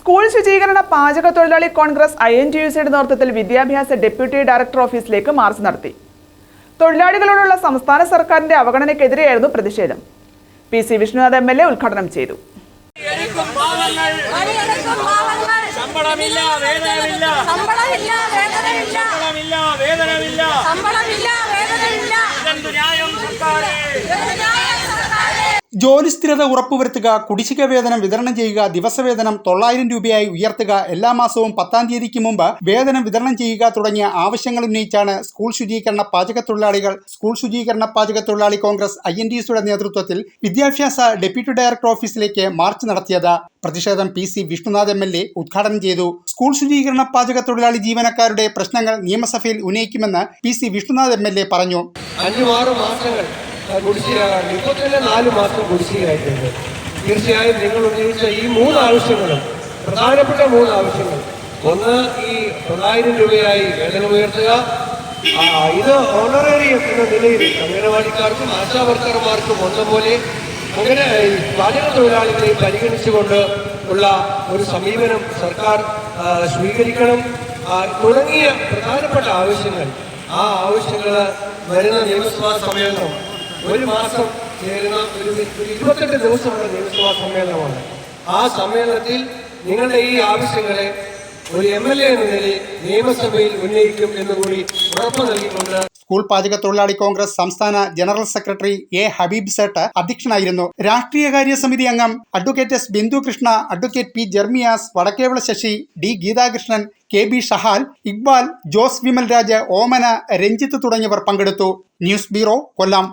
School ശുചീകരണ പാചക തൊഴിലാളി കോൺഗ്രസ് INTUCയുടെ നേതൃത്വത്തിൽ വിദ്യാഭ്യാസ ഡെപ്യൂട്ടി ഡയറക്ടർ ഓഫീസിലേക്ക് മാർച്ച് നടത്തി. തൊഴിലാളികളോടുള്ള സംസ്ഥാന സർക്കാരിന്റെ അവഗണനയ്ക്കെതിരെയായിരുന്നു പ്രതിഷേധം. PC വിഷ്ണുനാഥ് MLA ഉദ്ഘാടനം ചെയ്തു. ജോലി സ്ഥിരത ഉറപ്പുവരുത്തുക, കുടിശ്ശിക വേതനം വിതരണം ചെയ്യുക, ദിവസവേതനം 900 രൂപയായി ഉയർത്തുക, എല്ലാ മാസവും 10-ാം തീയതിക്ക് മുമ്പ് വേതനം വിതരണം ചെയ്യുക തുടങ്ങിയ ആവശ്യങ്ങൾ ഉന്നയിച്ചാണ് സ്കൂൾ ശുചീകരണ പാചക തൊഴിലാളി കോൺഗ്രസ് INTUCയുടെ നേതൃത്വത്തിൽ വിദ്യാഭ്യാസ ഡെപ്യൂട്ടി ഡയറക്ടർ ഓഫീസിലേക്ക് മാർച്ച് നടത്തിയത്. പ്രതിഷേധം PC വിഷ്ണുനാഥ് MLA ഉദ്ഘാടനം ചെയ്തു. സ്കൂൾ ശുചീകരണ പാചക തൊഴിലാളി ജീവനക്കാരുടെ പ്രശ്നങ്ങൾ നിയമസഭയിൽ ഉന്നയിക്കുമെന്ന് PC വിഷ്ണുനാഥ് MLA പറഞ്ഞു. 5-6 മാസങ്ങൾ കുടിശ്ശികയാണ്, ഇപ്പോൾ തന്നെ 4 മാസം കുടിശ്ശികയായിട്ടുണ്ട്. തീർച്ചയായും നിങ്ങൾ ഉന്നയിച്ച ഈ 3 ആവശ്യങ്ങളും പ്രധാനപ്പെട്ട 3 ആവശ്യങ്ങൾ, ഒന്ന് ഈ 900 രൂപയായി വേതനം ഉയർത്തുക, ഇത് ഓണറേറിയം എന്ന നിലയിൽ അംഗനവാടിക്കാർക്കും ആശാവർക്കർമാർക്കും ഒന്നുപോലെ അങ്ങനെ പാചക തൊഴിലാളികളെ പരിഗണിച്ചുകൊണ്ട് ഉള്ള ഒരു സമീപനം സർക്കാർ സ്വീകരിക്കണം തുടങ്ങിയ പ്രധാനപ്പെട്ട ആവശ്യങ്ങൾ. ആ ആവശ്യങ്ങൾ വരുന്ന നിയമസഭാ സമ്മേളനം ഒരു മാസം ചേരുന്ന ഒരു 28 ദിവസമുള്ള നിയമസഭാ സമ്മേളനമാണ്. ആ സമ്മേളനത്തിൽ നിങ്ങളുടെ ഈ ആവശ്യങ്ങളെ ഒരു MLA എന്ന നിലയിൽ നിയമസഭയിൽ ഉന്നയിക്കും എന്നുകൂടി ഉറപ്പു നൽകിക്കൊണ്ട് സ്കൂൾ പാചക തൊഴിലാളി കോൺഗ്രസ് സംസ്ഥാന general secretary A. Habib Sait അധ്യക്ഷനായിരുന്നു. രാഷ്ട്രീയകാര്യ സമിതി അംഗം advocate S. Bindu Krishna, advocate P. Jermias, Vadakkevila Sasi, D. Geethakrishnan, KB Shahal, Iqbal, Jose Vimal Raj, Omana, Ranjith തുടങ്ങിയവർ പങ്കെടുത്തു. ന്യൂസ് ബ്യൂറോ, കൊല്ലം.